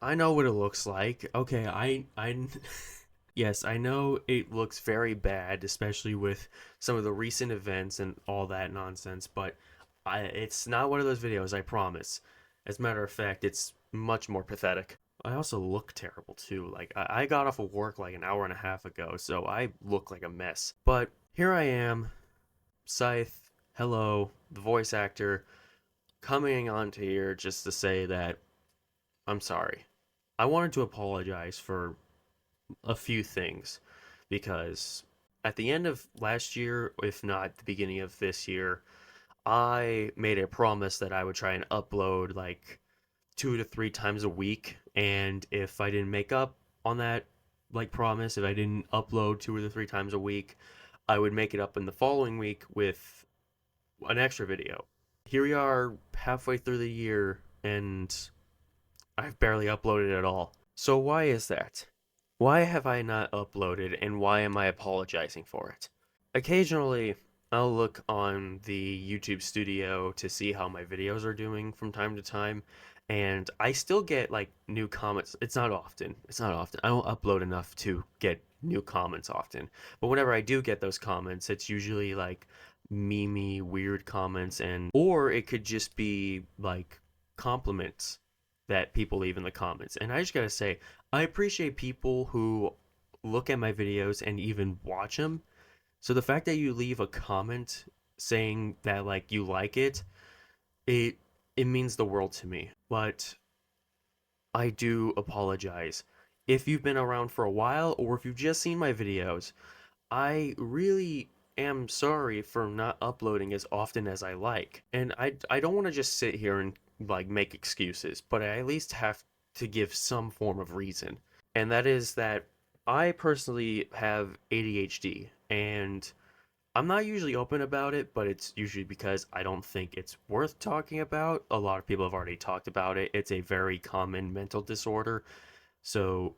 I know what it looks like. Okay, yes, I know it looks very bad, especially with some of the recent events and all that nonsense, but it's not one of those videos, I promise. As a matter of fact, it's much more pathetic. I also look terrible too. Like, I got off of work like an hour and a half ago, so I look like a mess. But here I am, Scythe, hello, the voice actor, coming onto here just to say that I'm sorry. I wanted to apologize for a few things because at the end of last year, if not the beginning of this year, I made a promise that I would try and upload like 2 to 3 times a week. And if I didn't make up on that like promise, if I didn't upload 2 or 3 times a week, I would make it up in the following week with an extra video. Here we are halfway through the year and I've barely uploaded at all. So why is that? Why have I not uploaded and why am I apologizing for it? Occasionally, I'll look on the YouTube studio to see how my videos are doing from time to time, and I still get like new comments. It's not often. It's not often. I don't upload enough to get new comments often. But whenever I do get those comments, it's usually like memey, weird comments and or it could just be like compliments that people leave in the comments. And I just gotta say, I appreciate people who look at my videos and even watch them. So the fact that you leave a comment saying that like you like it it means the world to me. But I do apologize. If you've been around for a while or if you've just seen my videos, I really am sorry for not uploading as often as I like. And I don't want to just sit here and like make excuses, but I at least have to give some form of reason. And that is that I personally have ADHD and I'm not usually open about it, but it's usually because I don't think it's worth talking about. A lot of people have already talked about it. It's a very common mental disorder, so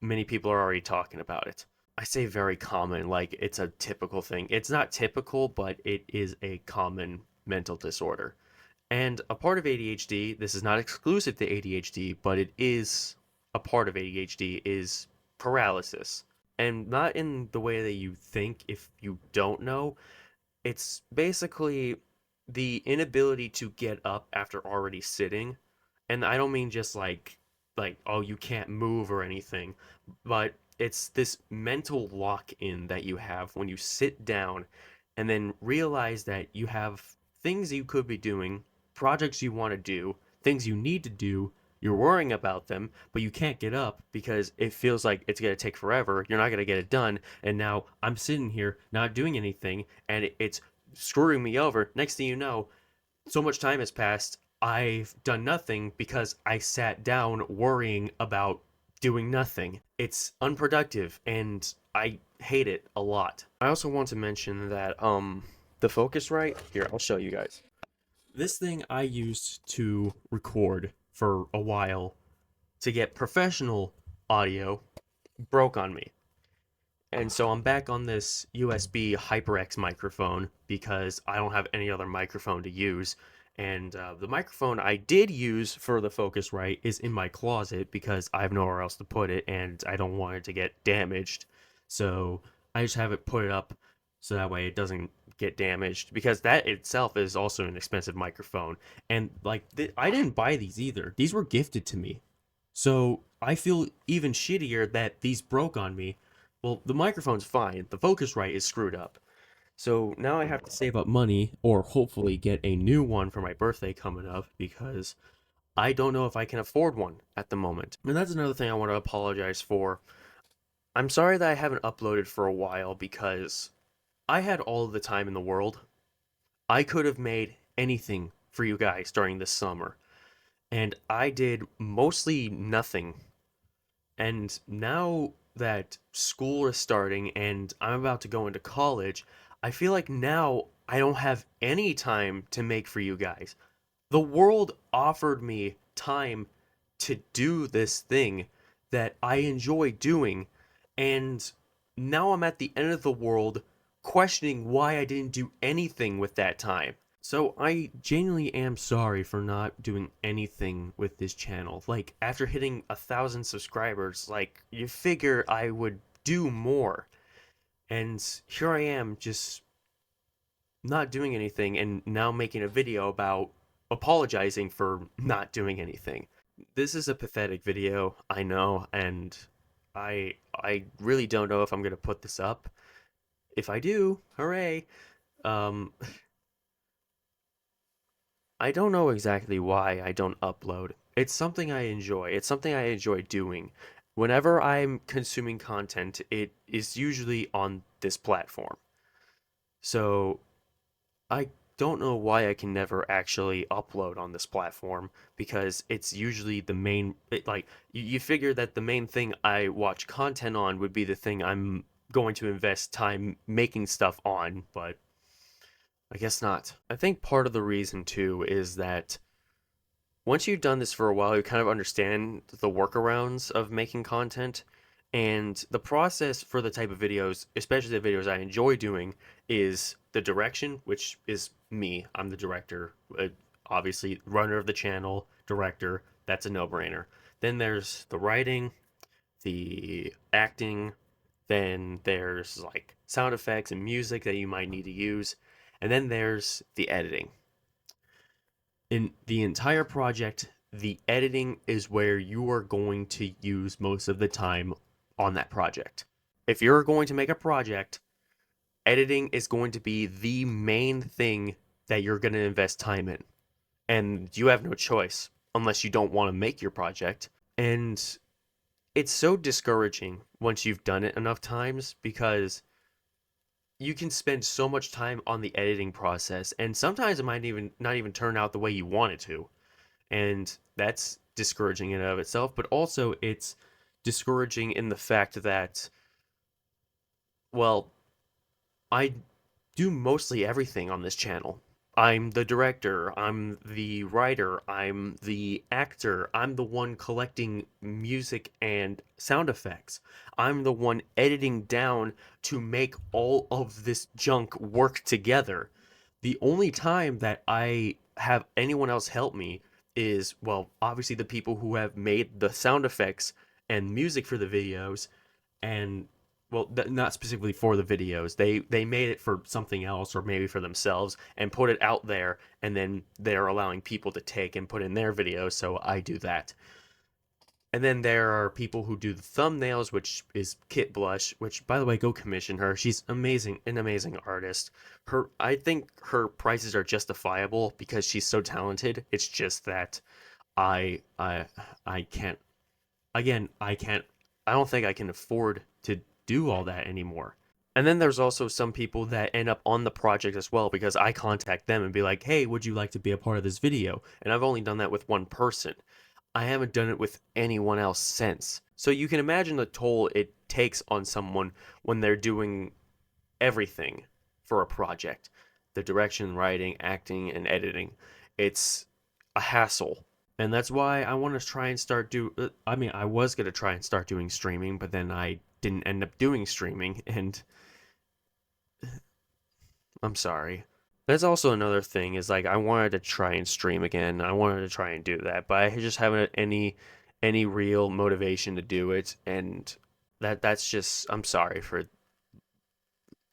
many people are already talking about it. I say very common, like it's a typical thing. It's not typical, but it is a common mental disorder. And a part of ADHD, this is not exclusive to ADHD, but it is a part of ADHD, is paralysis. And not in the way that you think if you don't know. It's basically the inability to get up after already sitting. And I don't mean just like oh you can't move or anything, but it's this mental lock in that you have when you sit down and then realize that you have things you could be doing, projects you want to do, things you need to do, you're worrying about them, but you can't get up because it feels like it's going to take forever. You're not going to get it done. And now I'm sitting here not doing anything and it's screwing me over. Next thing you know, so much time has passed. I've done nothing because I sat down worrying about doing nothing. It's unproductive and I hate it a lot. I also want to mention that the Focusrite, here, I'll show you guys. This thing I used to record for a while to get professional audio broke on me. And so I'm back on this USB HyperX microphone because I don't have any other microphone to use. And the microphone I did use for the Focusrite is in my closet because I have nowhere else to put it and I don't want it to get damaged. So I just have it put it up so that way it doesn't get damaged because that itself is also an expensive microphone. And like I didn't buy these either. These were gifted to me. So I feel even shittier that these broke on me. Well, the microphone's fine. The Focusrite is screwed up. So now I have to save up money or hopefully get a new one for my birthday coming up because I don't know if I can afford one at the moment. And that's another thing I want to apologize for. I'm sorry that I haven't uploaded for a while because I had all of the time in the world. I could have made anything for you guys during this summer. And I did mostly nothing. And now that school is starting and I'm about to go into college, I feel like now I don't have any time to make for you guys. The world offered me time to do this thing that I enjoy doing, and now I'm at the end of the world questioning why I didn't do anything with that time. So I genuinely am sorry for not doing anything with this channel. Like after hitting 1,000 subscribers, like you figure I would do more. And here I am just not doing anything and now making a video about apologizing for not doing anything. This is a pathetic video, I know, and I really don't know if I'm going to put this up. If I do, hooray. Um I don't know exactly why I don't upload. It's something I enjoy. It's something I enjoy doing. Whenever I'm consuming content, it is usually on this platform. So I don't know why I can never actually upload on this platform because it's usually the main, like, you figure that the main thing I watch content on would be the thing I'm going to invest time making stuff on, but I guess not. I think part of the reason too is that once you've done this for a while, you kind of understand the workarounds of making content. And the process for the type of videos, especially the videos I enjoy doing, is the direction, which is me. I'm the director, obviously, runner of the channel, director. That's a no brainer. Then there's the writing, the acting, then there's like sound effects and music that you might need to use. And then there's the editing. In the entire project, the editing is where you are going to use most of the time on that project. If you're going to make a project, editing is going to be the main thing that you're going to invest time in. And you have no choice unless you don't want to make your project. And it's so discouraging once you've done it enough times because you can spend so much time on the editing process and sometimes it might even not even turn out the way you want it to, and that's discouraging in and of itself. But also, it's discouraging in the fact that, well, I do mostly everything on this channel. I'm the director, I'm the writer, I'm the actor, I'm the one collecting music and sound effects. I'm the one editing down to make all of this junk work together. The only time that I have anyone else help me is, well, obviously the people who have made the sound effects and music for the videos, and well, not specifically for the videos. They made it for something else or maybe for themselves and put it out there, and then they're allowing people to take and put in their videos, so I do that. And then there are people who do the thumbnails, which is Kit Blush, which by the way, go commission her. She's amazing, an amazing artist. I think her prices are justifiable because she's so talented. It's just that I I I can't, again, I don't think I can afford to do all that anymore. And then there's also some people that end up on the project as well because I contact them and be like, "Hey, would you like to be a part of this video?" And I've only done that with one person. I haven't done it with anyone else since. So you can imagine the toll it takes on someone when they're doing everything for a project. The direction, writing, acting, and editing. It's a hassle. And that's why I want to try and start I mean, I was going to try and start doing streaming, but then I didn't end up doing streaming, and I'm sorry. That's also another thing is like I wanted to try and stream again. I wanted to try and do that, but I just haven't any real motivation to do it, and that's just, I'm sorry for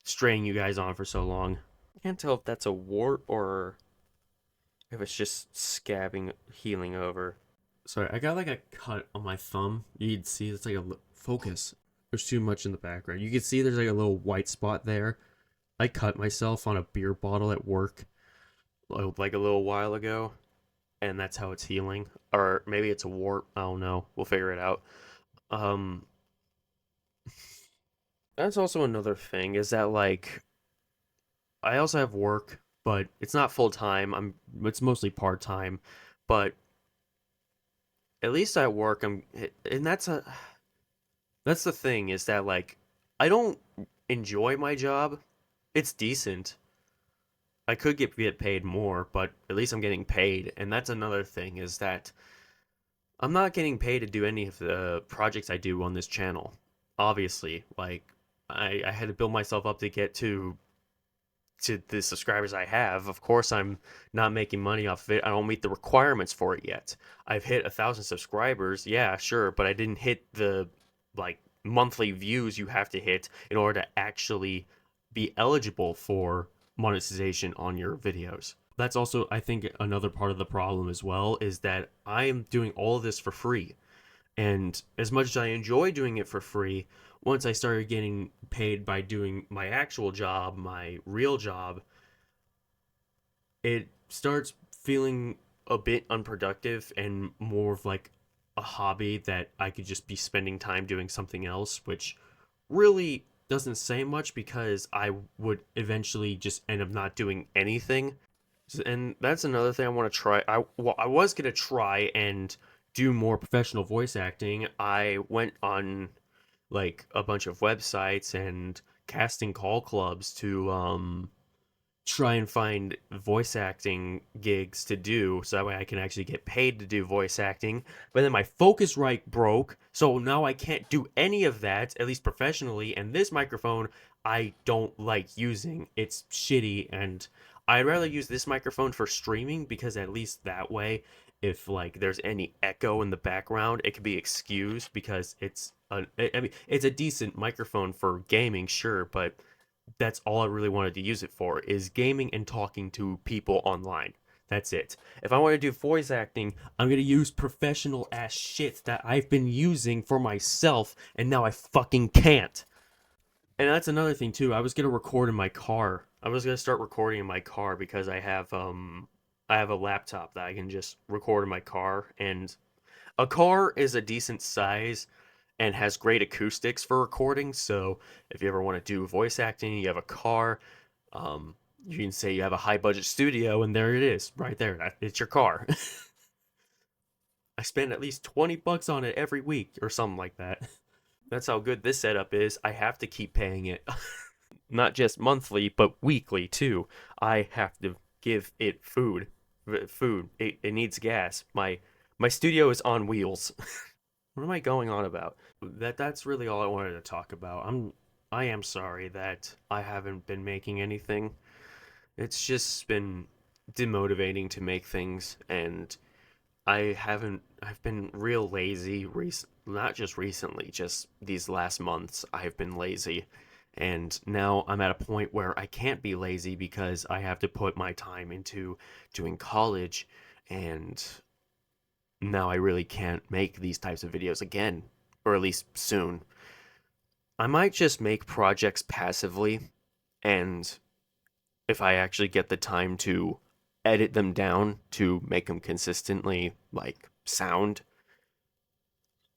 straying you guys on for so long. I can't tell if that's a wart or if it's just scabbing healing over. Sorry, I got like a cut on my thumb. You'd see it's like focus. There's too much in the background. You can see there's like a little white spot there. I cut myself on a beer bottle at work like a little while ago, and that's how it's healing. Or maybe it's a wart. I don't know. We'll figure it out. Um, that's also another thing is that like I also have work, but it's not full time. It's mostly part time, but at least at work and that's the thing is that like I don't enjoy my job. It's decent. I could get paid more, but at least I'm getting paid. And that's another thing is that I'm not getting paid to do any of the projects I do on this channel. Obviously, like I had to build myself up to get to to the subscribers I have. Of course, I'm not making money off of it. I don't meet the requirements for it yet. I've hit 1,000 subscribers, yeah, sure, but I didn't hit the like monthly views you have to hit in order to actually be eligible for monetization on your videos. That's also, I think, another part of the problem as well, is that I am doing all of this for free. And as much as I enjoy doing it for free, once I started getting paid by doing my actual job, my real job, it starts feeling a bit unproductive and more of like a hobby that I could just be spending time doing something else, which really doesn't say much because I would eventually just end up not doing anything. And that's another thing I want to try. I was gonna try and do more professional voice acting. I went on like a bunch of websites and casting call clubs to try and find voice acting gigs to do so that way I can actually get paid to do voice acting. But then my Focusrite broke, so now I can't do any of that, at least professionally. And this microphone I don't like using. It's shitty, and I'd rather use this microphone for streaming because at least that way, if like there's any echo in the background, it can be excused because I mean, it's a decent microphone for gaming, sure, but that's all I really wanted to use it for is gaming and talking to people online. That's it. If I want to do voice acting, I'm going to use professional ass shit that I've been using for myself and now I fucking can't. And that's another thing too. I was going to record in my car. I was going to start recording in my car because I have a laptop that I can just record in my car, and a car is a decent size and has great acoustics for recording. So if you ever want to do voice acting, you have a car. You can say you have a high budget studio, and there it is, right there. It's your car. I spend at least $20 on it every week or something like that. That's how good this setup is. I have to keep paying it, not just monthly, but weekly too. I have to give it food. Food. It needs gas. My studio is on wheels. What am I going on about? That's really all I wanted to talk about. I am sorry that I haven't been making anything. It's just been demotivating to make things, and I've been real lazy not just recently, just these last months I've been lazy. And now I'm at a point where I can't be lazy because I have to put my time into doing college, and now I really can't make these types of videos again, or at least soon. I might just make projects passively, and if I actually get the time to edit them down to make them consistently like sound,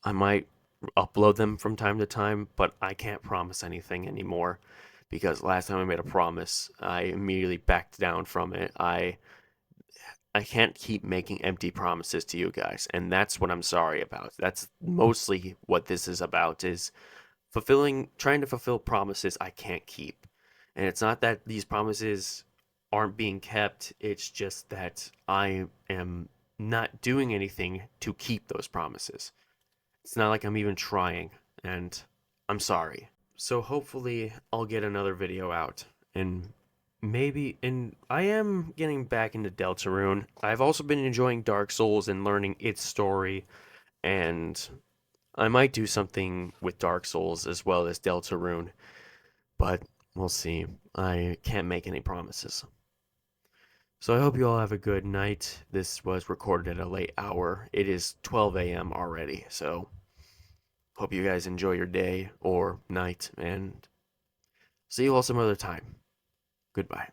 I might upload them from time to time, but I can't promise anything anymore because last time I made a promise, I immediately backed down from it. I can't keep making empty promises to you guys, and that's what I'm sorry about. That's mostly what this is about, is trying to fulfill promises I can't keep. And it's not that these promises aren't being kept, it's just that I am not doing anything to keep those promises. It's not like I'm even trying, and I'm sorry. So hopefully I'll get another video out, and I am getting back into Deltarune. I've also been enjoying Dark Souls and learning its story, and I might do something with Dark Souls as well as Deltarune, but we'll see. I can't make any promises. So I hope you all have a good night. This was recorded at a late hour. It is 12 a.m. already, so hope you guys enjoy your day or night, and see you all some other time. Goodbye.